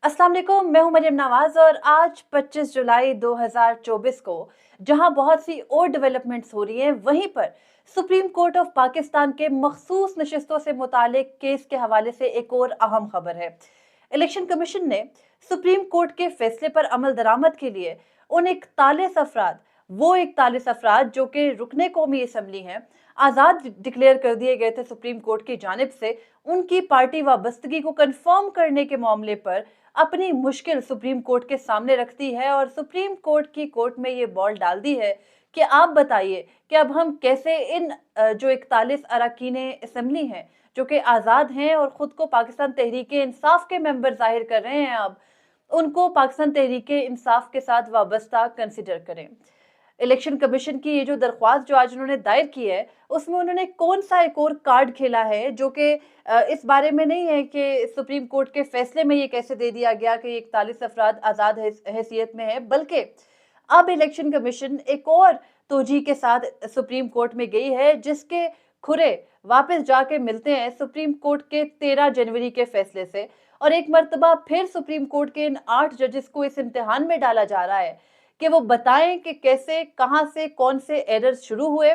अस्सलाम वालेकुम, मैं हूं मरियम नवाज और आज 25 जुलाई 2024 को जहां बहुत सी और डेवलपमेंट्स हो रही हैं, वहीं पर सुप्रीम कोर्ट ऑफ पाकिस्तान के मखसूस नशिस्तों से मुतालिक केस के हवाले से एक और अहम खबर है। इलेक्शन कमीशन ने सुप्रीम कोर्ट के फैसले पर अमल दरामद के लिए उन 41 अफराद जो कि रुकने कौमी असम्बली हैं, आज़ाद डिक्लेयर कर दिए गए थे सुप्रीम कोर्ट की जानिब से, उनकी पार्टी वाबस्तगी को कंफर्म करने के मामले पर अपनी मुश्किल सुप्रीम कोर्ट के सामने रखती है और सुप्रीम कोर्ट की कोर्ट में ये बॉल डाल दी है कि आप बताइए कि अब हम कैसे इन जो 41 अरकान असम्बली हैं जो कि आज़ाद हैं और ख़ुद को पाकिस्तान तहरीक इंसाफ के मेंबर जाहिर कर रहे हैं, अब उनको पाकिस्तान तहरीक इंसाफ के साथ वाबस्ता कंसिडर करें। इलेक्शन कमीशन की ये जो दरख्वास्त जो आज उन्होंने दायर की है, उसमें उन्होंने कौन सा एक और कार्ड खेला है जो कि इस बारे में नहीं है कि सुप्रीम कोर्ट के फैसले में ये कैसे दे दिया गया कि 41 अफराद आज़ाद हैसियत में है, बल्कि अब इलेक्शन कमीशन एक और तोजी के साथ सुप्रीम कोर्ट में गई है, जिसके खुरे वापस जाके मिलते हैं सुप्रीम कोर्ट के 13 जनवरी के फैसले से। और एक मर्तबा फिर सुप्रीम कोर्ट के इन 8 जजेस को इस इम्तिहान में डाला जा रहा है कि वो बताएं कि कैसे, कहां से, कौन से एरर्स शुरू हुए,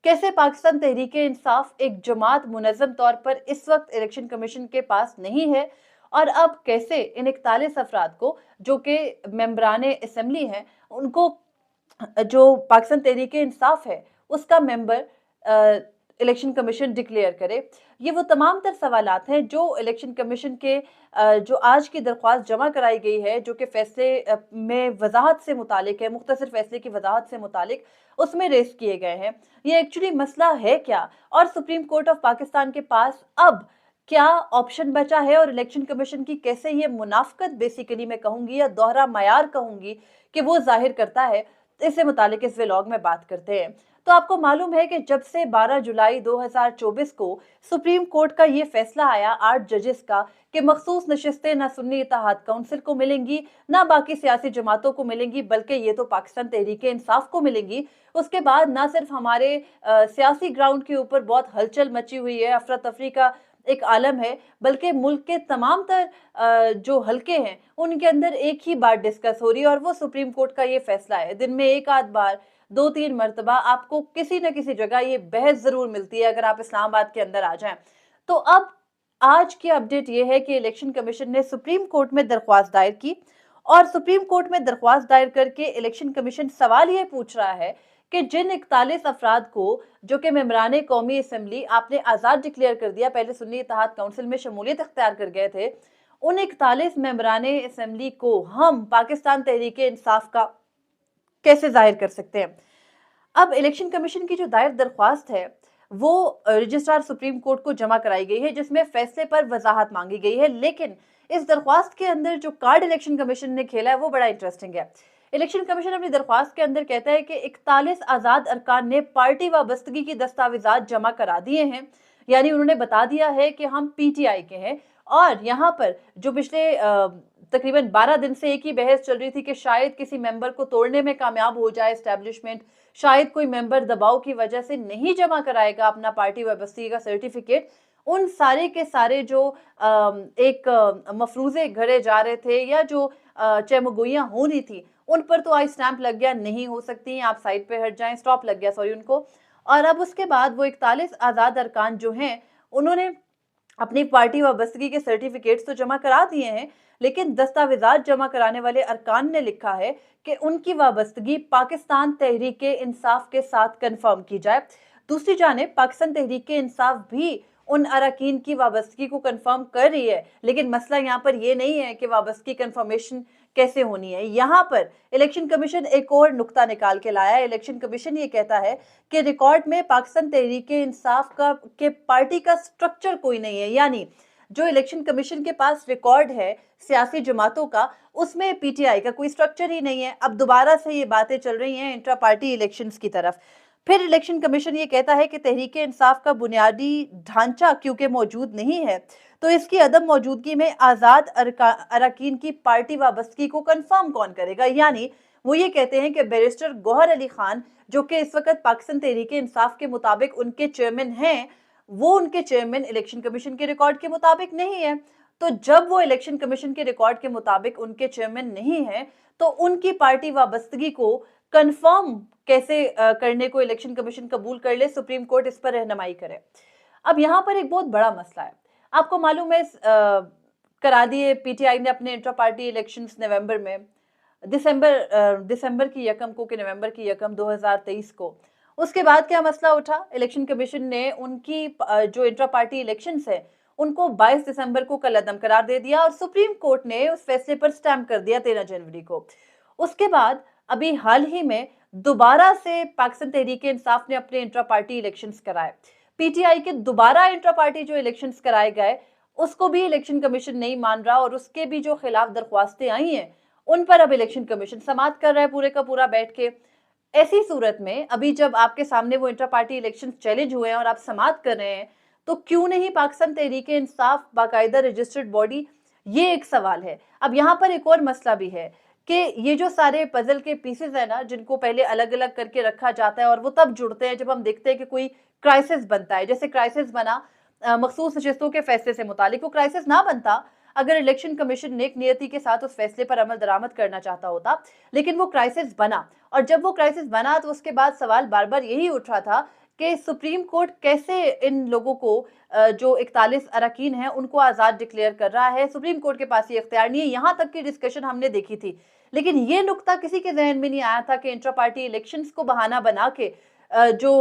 कैसे पाकिस्तान तहरीक इंसाफ एक जमात मुनज़्ज़म तौर पर इस वक्त इलेक्शन कमीशन के पास नहीं है, और अब कैसे इन 41 अफराद को जो कि मेंबरान असम्बली हैं, उनको जो पाकिस्तान तहरीक इंसाफ है उसका मेंबर इलेक्शन कमीशन डिक्लेयर करे। ये वो तमाम तर सवालात हैं जो इलेक्शन कमीशन के जो आज की दरख्वास्त जमा कराई गई है, जो कि फैसले में वजाहत से मुतालिक है, मुख्तसर फैसले की वजाहत से मुतालिक उसमें रेस किए गए हैं। ये एक्चुअली मसला है क्या, और सुप्रीम कोर्ट ऑफ पाकिस्तान के पास अब क्या ऑप्शन बचा है, और इलेक्शन कमीशन की कैसे ये मुनाफकत बेसिकली मैं कहूंगी या दोहरा मयार कहूंगी कि वो जाहिर करता है, इससे मुतालिक इस व्लॉग में बात करते हैं। तो आपको मालूम है कि जब से 12 जुलाई 2024 को सुप्रीम कोर्ट का ये फैसला आया 8 जजेस का कि मखसूस नशिस्तें ना सुन्नी इत्तेहाद काउंसिल को मिलेंगी, ना बाकी सियासी जमातों को मिलेंगी, बल्कि ये तो पाकिस्तान तहरीक इंसाफ को मिलेंगी। उसके बाद ना सिर्फ हमारे सियासी ग्राउंड के ऊपर बहुत हलचल मची हुई है, अफरा तफरी का एक आलम है, बल्कि मुल्क के तमाम तर जो हलके हैं उनके अंदर एक ही बात डिस्कस हो रही है, और वो सुप्रीम कोर्ट का ये फैसला है। दिन में एक आध बार, 2-3 मरतबा आपको किसी न किसी जगह ये बहस जरूर मिलती है अगर आप इस्लामाबाद के अंदर आ जाएं। तो अब आज की अपडेट ये है कि इलेक्शन कमीशन ने सुप्रीम कोर्ट में दरख्वास्त दायर की, और सुप्रीम कोर्ट में दरख्वास्त दायर करके इलेक्शन कमीशन सवाल ये पूछ रहा है कि जिन 41 अफराद को जो कि मेंबरान कौमी असम्बली आपने आज़ाद डिक्लेयर कर दिया, पहले सुन्नी इत्तेहाद काउंसिल में शमूलियत अख्तियार कर गए थे, उन 41 मेंबरान असम्बली को हम पाकिस्तान तहरीक इंसाफ का कैसे जाहिर कर सकते हैं। अब इलेक्शन कमीशन की जो दायर दरख्वास्त है वो रजिस्ट्रार सुप्रीम कोर्ट को जमा कराई गई है, जिसमें फैसले पर वजाहत मांगी गई है। लेकिन इस दरख्वास्त के अंदर जो कार्ड इलेक्शन कमीशन ने खेला है वो बड़ा इंटरेस्टिंग है। इलेक्शन कमीशन अपनी दरख्वास्त के अंदर कहता है कि 41 आज़ाद अरकान ने पार्टी वाबस्तगी की दस्तावेजात जमा करा दिए हैं, यानी उन्होंने बता दिया है कि हम पीटीआई के हैं। और यहाँ पर जो पिछले तकरीबन 12 दिन से एक ही बहस चल रही थी कि शायद किसी मेंबर को तोड़ने में कामयाब हो जाए एस्टेब्लिशमेंट, शायद कोई मेंबर दबाव की वजह से नहीं जमा कराएगा अपना पार्टी वाबस्तगी का सर्टिफिकेट, उन सारे के सारे जो एक मफरूजे घड़े जा रहे थे या जो चमगोइयां हो रही थी, उन पर तो आई स्टैंप लग गया, नहीं हो सकती, आप साइड पे हट जाएं, स्टॉप लग गया सॉरी उनको। और अब उसके बाद वो 41 आज़ाद अरकान जो हैं, उन्होंने अपनी पार्टी वाबस्तगी के सर्टिफिकेट्स तो जमा करा दिए हैं, लेकिन दस्तावेजात जमा कराने वाले अरकान ने लिखा है कि उनकी वाबस्तगी पाकिस्तान तहरीक इंसाफ के साथ कंफर्म की जाए। दूसरी जानिब पाकिस्तान तहरीक इंसाफ भी उन अरकान की वाबस्तगी को कंफर्म कर रही है, लेकिन मसला यहाँ पर यह नहीं है कि वाबस्तगी कंफर्मेशन कैसे होनी है। यहाँ पर इलेक्शन कमीशन एक और नुक्ता निकाल के लाया है। इलेक्शन कमीशन ये कहता है कि रिकॉर्ड में पाकिस्तान तहरीक इंसाफ का के पार्टी का स्ट्रक्चर कोई नहीं है, यानी जो इलेक्शन कमीशन के पास रिकॉर्ड है सियासी जमातों का, उसमें पीटीआई का कोई स्ट्रक्चर ही नहीं है। अब दोबारा से ये बातें चल रही हैं इंट्रा पार्टी इलेक्शंस की तरफ। फिर इलेक्शन कमीशन ये कहता है कि तहरीक इंसाफ का बुनियादी ढांचा क्योंकि मौजूद नहीं है, तो इसकी अदम मौजूदगी में आज़ाद अरकान की पार्टी वाबस्तगी को कंफर्म कौन करेगा। यानी वो ये कहते हैं कि बैरिस्टर गौहर अली खान जो कि इस वक्त पाकिस्तान तहरीक इंसाफ के मुताबिक उनके चेयरमैन हैं, वो उनके चेयरमैन इलेक्शन कमीशन के रिकॉर्ड के मुताबिक नहीं है। तो जब वो इलेक्शन कमीशन के रिकॉर्ड के मुताबिक उनके चेयरमैन नहीं है, तो उनकी पार्टी वाबस्तगी को कंफर्म कैसे करने को इलेक्शन कमीशन कबूल कर ले, सुप्रीम कोर्ट इस पर रहनुमाई करे। अब यहाँ पर एक बहुत बड़ा मसला है। आपको मालूम है करा दिए पीटीआई ने अपने इंट्रा पार्टी इलेक्शंस नवंबर में, दिसंबर की यकम को कि नवंबर की यकम 2023 को। उसके बाद क्या मसला उठा, इलेक्शन कमीशन ने उनकी जो इंट्रा पार्टी इलेक्शंस है उनको 22 दिसंबर को कलअदम करार दे दिया और सुप्रीम कोर्ट ने उस फैसले पर स्टैंप कर दिया 13 जनवरी को। उसके बाद अभी हाल ही में दोबारा से पाकिस्तान तहरीक-ए-इंसाफ ने अपने इंट्रा पार्टी इलेक्शंस कराए। पीटीआई के दोबारा इंट्रा पार्टी जो इलेक्शंस कराए गए उसको भी इलेक्शन कमीशन नहीं मान रहा और उसके भी जो खिलाफ दरख्वास्तें आई हैं उन पर अब इलेक्शन कमीशन समाअत कर रहा है पूरे का पूरा बैठ के। ऐसी सूरत में अभी जब आपके सामने वो इंट्रा पार्टी इलेक्शन चैलेंज हुए हैं और आप समाअत कर रहे हैं, तो क्यों नहीं पाकिस्तान तहरीक-ए-इंसाफ बाकायदा रजिस्टर्ड बॉडी, ये एक सवाल है। अब यहाँ पर एक और मसला भी है कि ये जो सारे पजल के पीसेस है ना, जिनको पहले अलग अलग करके रखा जाता है और वो तब जुड़ते हैं जब हम देखते हैं कि कोई क्राइसिस बनता है। जैसे क्राइसिस बना मखसूस नशिस्तों के फैसले से मुतालिक, वो क्राइसिस ना बनता अगर इलेक्शन कमीशन नेक नियति के साथ उस फैसले पर अमल दरामद करना चाहता होता, लेकिन वो क्राइसिस बना। और जब वो क्राइसिस बना तो उसके बाद सवाल बार बार यही उठ रहा था कि सुप्रीम कोर्ट कैसे इन लोगों को जो 41 अरकान हैं उनको आज़ाद डिक्लेयर कर रहा है। सुप्रीम कोर्ट के पास ये इख्तियार नहीं है। यहाँ तक की डिस्कशन हमने देखी थी, लेकिन ये नुक्ता किसी के जहन में नहीं आया था कि इंट्रा पार्टी इलेक्शंस को बहाना बना के जो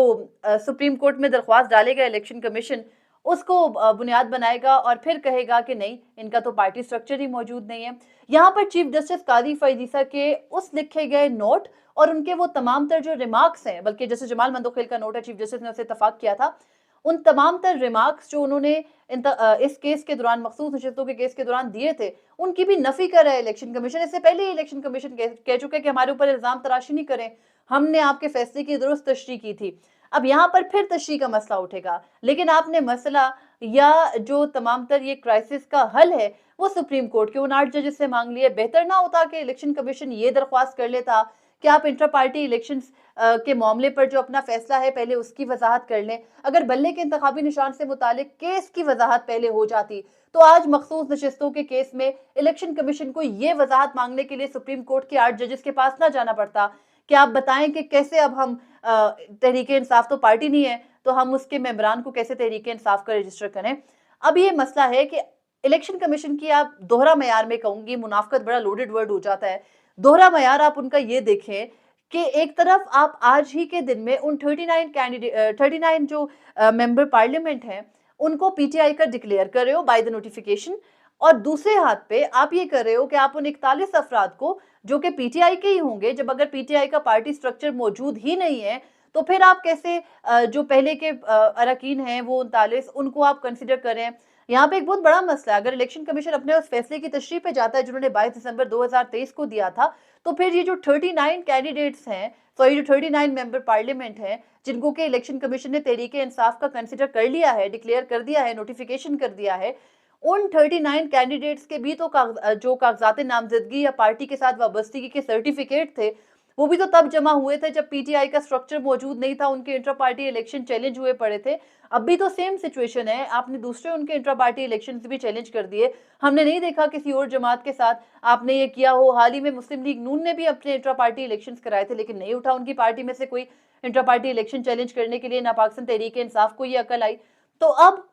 सुप्रीम कोर्ट में दरख्वास्त डालेगा इलेक्शन कमीशन, उसको बुनियाद बनाएगा और फिर कहेगा कि नहीं, इनका तो पार्टी स्ट्रक्चर ही मौजूद नहीं है। यहाँ पर चीफ जस्टिस कादी फैज़ीसा के उस लिखे गए नोट और उनके वो तमाम तर जो रिमार्क्स हैं, बल्कि जैसे जमाल मंदोखेल का नोट है, चीफ जस्टिस ने उससे इत्तफाक किया था, उन तमाम तर रिमार्क्स जो उन्होंने इस केस के दौरान, मखसूस नशिस्तों के केस के दौरान दिए थे, उनकी भी नफी कर रहा है इलेक्शन कमीशन। इससे पहले ही इलेक्शन कमीशन कह चुके हैं कि हमारे ऊपर इल्जाम तराशी नहीं करें, हमने आपके फैसले की दुरुस्त तशरीह की थी। अब यहाँ पर फिर तशरीह का मसला उठेगा, लेकिन आपने मसला या जो तमाम तर ये क्राइसिस का हल है वो सुप्रीम कोर्ट के उन 8 जजेस से मांग लिए। बेहतर ना होता कि इलेक्शन कमीशन ये दरख्वास्त कर लेता कि आप इंट्रा पार्टी इलेक्शंस के मामले पर जो अपना फैसला है पहले उसकी वजाहत कर लें। अगर बल्ले के इंतखाबी निशान से मुतालिक केस की वजाहत पहले हो जाती तो आज मखसूस नशिस्तों के केस में इलेक्शन कमीशन को ये वजाहत मांगने के लिए सुप्रीम कोर्ट के 8 जजेस के पास ना जाना पड़ता कि आप बताएं कि कैसे अब हम तहरीक इंसाफ तो पार्टी नहीं है तो हम उसके मेंबरान को कैसे तहरीक इंसाफ का रजिस्टर करें। अब ये मसला है कि इलेक्शन कमीशन की, आप दोहरा मयार में कहूंगी, मुनाफकत बड़ा लोडेड वर्ड हो जाता है, दोहरा मयार आप उनका ये देखें कि एक तरफ आप आज ही के दिन में उन 39 जो मेंबर पार्लियामेंट हैं उनको पीटीआई का डिक्लेयर कर रहे हो बाय द नोटिफिकेशन, और दूसरे हाथ पे आप ये कर रहे हो कि आप उन 41 अफराद को जो कि पीटीआई के ही होंगे, जब अगर पीटीआई का पार्टी स्ट्रक्चर मौजूद ही नहीं है तो फिर आप कैसे जो पहले के अरकान हैं वो 39 उनको आप कंसिडर करें। यहाँ पे एक बहुत बड़ा मसला है। अगर इलेक्शन कमीशन अपने उस फैसले की तशरीह पे जाता है जिन्होंने 22 दिसंबर 2023 को दिया था, तो फिर ये जो 39 कैंडिडेट्स हैं, जो 39 मेंबर पार्लियामेंट हैं जिनको के इलेक्शन कमीशन ने तहरीक इंसाफ का कंसिडर कर लिया है, डिक्लेयर कर दिया है, नोटिफिकेशन कर दिया है, उन 39 कैंडिडेट्स के भी तो जो कागजात नामजदगी या पार्टी के साथ वाबस्तगी के सर्टिफिकेट थे वो भी तो तब जमा हुए थे जब पीटीआई का स्ट्रक्चर मौजूद नहीं था, उनके इंट्रा पार्टी इलेक्शन चैलेंज हुए पड़े थे। अब भी तो सेम सिचुएशन है, आपने दूसरे उनके इंट्रा पार्टी इलेक्शन भी चैलेंज कर दिए। हमने नहीं देखा किसी और जमात के साथ आपने ये किया हो। हाल ही में मुस्लिम लीग नून ने भी अपने इंट्रा पार्टी इलेक्शन कराए थे, लेकिन नहीं उठा उनकी पार्टी में से कोई इंट्रा पार्टी इलेक्शन चैलेंज करने के लिए, ना पाकिस्तान तहरीक इंसाफ को ये अकल आई। तो अब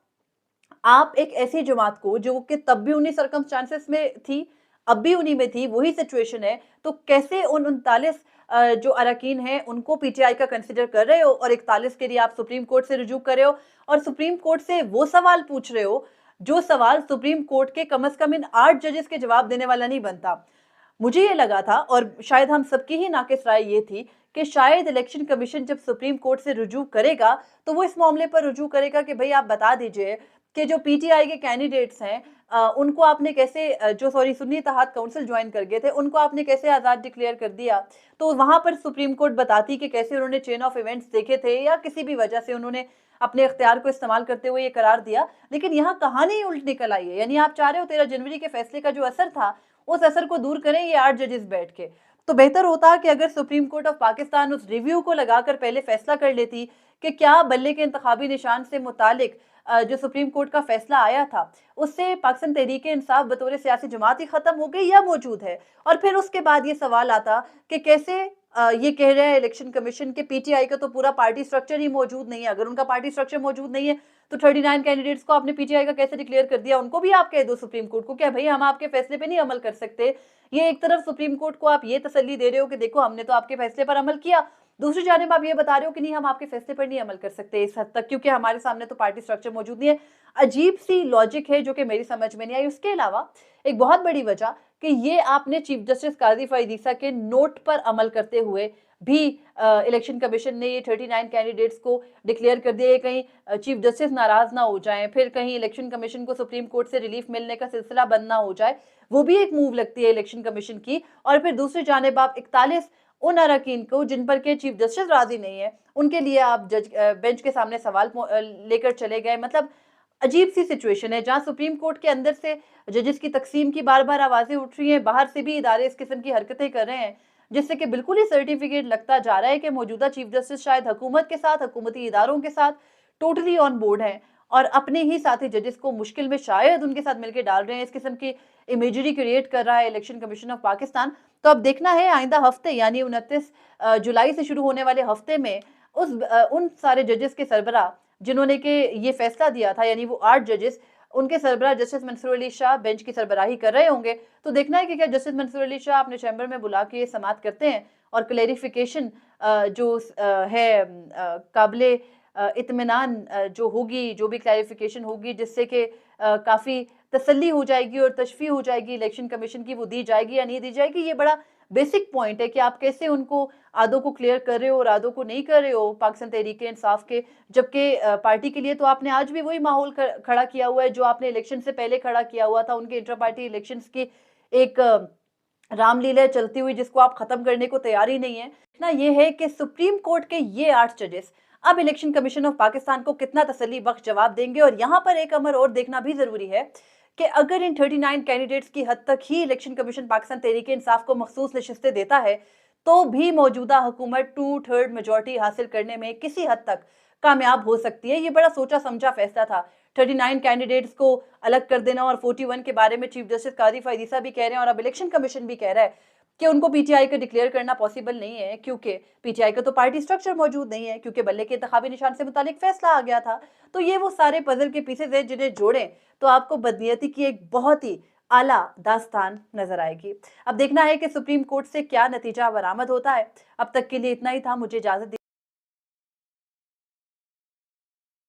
आप एक ऐसी जमात को जो कि तब भी उन्हीं सर्कमस्टांसेस में थी, अब भी उन्हीं में थी, वही सिचुएशन है, तो कैसे उन 39 जो अरकान हैं उनको पीटीआई का कंसिडर कर रहे हो और 41 के लिए आप सुप्रीम कोर्ट से रुजू कर रहे हो और सुप्रीम कोर्ट से वो सवाल पूछ रहे हो जो सवाल सुप्रीम कोर्ट के कम से कम इन 8 जजेस के जवाब देने वाला नहीं बनता। मुझे ये लगा था, और शायद हम सबकी ही नाकिस राय ये थी, कि शायद इलेक्शन कमीशन जब सुप्रीम कोर्ट से रुजू करेगा तो वो इस मामले पर रुजू करेगा कि भाई आप बता दीजिए कि जो पीटीआई के कैंडिडेट्स हैं उनको आपने कैसे सुन्नी इत्तेहाद काउंसिल ज्वाइन कर गए थे उनको आपने कैसे आज़ाद डिक्लेयर कर दिया। तो वहां पर सुप्रीम कोर्ट बताती कि कैसे उन्होंने चेन ऑफ इवेंट्स देखे थे या किसी भी वजह से उन्होंने अपने इख्तियार को इस्तेमाल करते हुए ये करार दिया। लेकिन यहाँ कहानी उल्ट निकल आई है, यानी आप चाह रहे हो 13 जनवरी के फैसले का जो असर था उस असर को दूर करें ये 8 जजेस बैठ के। तो बेहतर होता कि अगर सुप्रीम कोर्ट ऑफ पाकिस्तान उस रिव्यू को लगाकर पहले फैसला कर लेती कि क्या बल्ले के इंतखाबी निशान से मुतालिक जो सुप्रीम कोर्ट का फैसला आया था, उससे पाकिस्तान तहरीक-ए-इंसाफ बतौर सियासी जमात ही खत्म हो गई या मौजूद है? और फिर उसके बाद ये सवाल आता कि कैसे ये कह रहे हैं इलेक्शन कमीशन के पीटीआई का तो पूरा पार्टी स्ट्रक्चर ही मौजूद नहीं है। अगर उनका पार्टी स्ट्रक्चर मौजूद नहीं है, तो 39 कैंडिडेट्स को आपने पीटीआई का कैसे डिक्लेयर कर दिया? उनको भी आप कह दो सुप्रीम कोर्ट को, क्या भई हम आपके फैसले पे नहीं अमल कर सकते? ये एक तरफ सुप्रीम कोर्ट को आप ये तसल्ली दे रहे हो कि देखो हमने तो आपके फैसले पर अमल किया, दूसरी जानिब आप ये बता रहे हो कि नहीं हम आपके फैसले पर नहीं अमल कर सकते इस हद तक क्योंकि हमारे सामने तो पार्टी स्ट्रक्चर मौजूद नहीं है। अजीब-सी लॉजिक है जो कि मेरी समझ में नहीं आई। उसके अलावा एक बहुत बड़ी वजह कि ये आपने चीफ जस्टिस काज़ी फ़ायज़ ईसा के नोट पर अमल करते हुए भी इलेक्शन कमीशन ने ये 39 कैंडिडेट्स को डिक्लेयर कर दिया है। कहीं चीफ जस्टिस नाराज़ ना हो जाएँ, फिर कहीं इलेक्शन कमीशन को सुप्रीम कोर्ट से रिलीफ मिलने का सिलसिला बंद ना हो जाए, वो भी एक मूव लगती है इलेक्शन कमीशन की। और फिर दूसरी जानिब आप 41 उन अरकान को जिन पर के चीफ जस्टिस राज़ी नहीं है, उनके लिए आप बेंच के सामने सवाल लेकर चले गए। मतलब अजीब-सी सिचुएशन है जहाँ सुप्रीम कोर्ट के अंदर से जजेस की तक़सीम की बार-बार आवाज़ें उठ रही हैं, बाहर से भी इदारे इस किस्म की हरकतें कर रहे हैं, जिससे कि बिल्कुल ही सर्टिफ़िकेट लगता जा रहा है कि मौजूदा चीफ जस्टिस शायद हुकूमत के साथ, हुकूमती इदारों के साथ टोटली ऑन बोर्ड हैं और अपने ही साथी जजेस को मुश्किल में शायद उनके साथ मिलके डाल रहे हैं। इस किस्म की इमेजरी क्रिएट कर रहा है इलेक्शन कमीशन ऑफ पाकिस्तान। तो अब देखना है आइंदा हफ्ते यानी 29 जुलाई से शुरू होने वाले हफ्ते में उन सारे जजेस के सरबराह जिन्होंने के ये फैसला दिया था यानी वो 8 जजेस उनके सरबराह जस्टिस मंसूर अली शाह बेंच की सरबराही कर रहे होंगे। तो देखना है कि क्या जस्टिस मंसूर अली शाह अपने चैम्बर में बुला के समाअत करते हैं और क्लैरिफिकेशन है काबिले इत्मीनान जो होगी, जो भी क्लैरिफिकेशन होगी जिससे कि काफ़ी तसल्ली हो जाएगी और तशफ़ी हो जाएगी इलेक्शन कमीशन की, वो दी जाएगी या नहीं दी जाएगी। ये बड़ा बेसिक पॉइंट है कि आप कैसे उनको आधों को क्लियर कर रहे हो और आधों को नहीं कर रहे हो पाकिस्तान तहरीक-ए-इंसाफ के। जबकि पार्टी के लिए तो आपने आज भी वही माहौल खड़ा किया हुआ है जो आपने इलेक्शन से पहले खड़ा किया हुआ था। उनके इंटर पार्टी इलेक्शंस की एक रामलीला चलती हुई जिसको आप खत्म करने को तैयार ही नहीं है। ना ये है कि सुप्रीम कोर्ट के ये 8 जजेस अब इलेक्शन कमीशन ऑफ पाकिस्तान को कितना तसल्ली बख्श जवाब देंगे। और यहाँ पर एक अमर और देखना भी ज़रूरी है कि अगर इन 39 कैंडिडेट्स की हद तक ही इलेक्शन कमीशन पाकिस्तान तहरीक-ए-इंसाफ को मखसूस नशिस्तें देता है, तो भी मौजूदा हुकूमत 2/3 मेजॉरिटी हासिल करने में किसी हद तक कामयाब हो सकती है। ये बड़ा सोचा-समझा फैसला था। 39 कैंडिडेट्स को अलग कर देना और 41 के बारे में चीफ जस्टिस काज़ी फ़ायज़ ईसा भी कह रहे हैं और अब इलेक्शन कमीशन भी कह रहा है कि उनको पीटीआई का डिक्लेयर करना पॉसिबल नहीं है क्योंकि पीटीआई का तो पार्टी स्ट्रक्चर मौजूद नहीं है क्योंकि बल्ले के इंतखाबी निशान से मुतालिक फैसला आ गया था। तो ये वो सारे पज़ल के पीसेज़ हैं जिन्हें जोड़ें तो आपको बदनीयती की एक बहुत ही आला दास्तान नज़र आएगी। अब देखना है कि सुप्रीम कोर्ट से क्या नतीजा बरामद होता है। अब तक के लिए इतना ही था। मुझे इजाज़त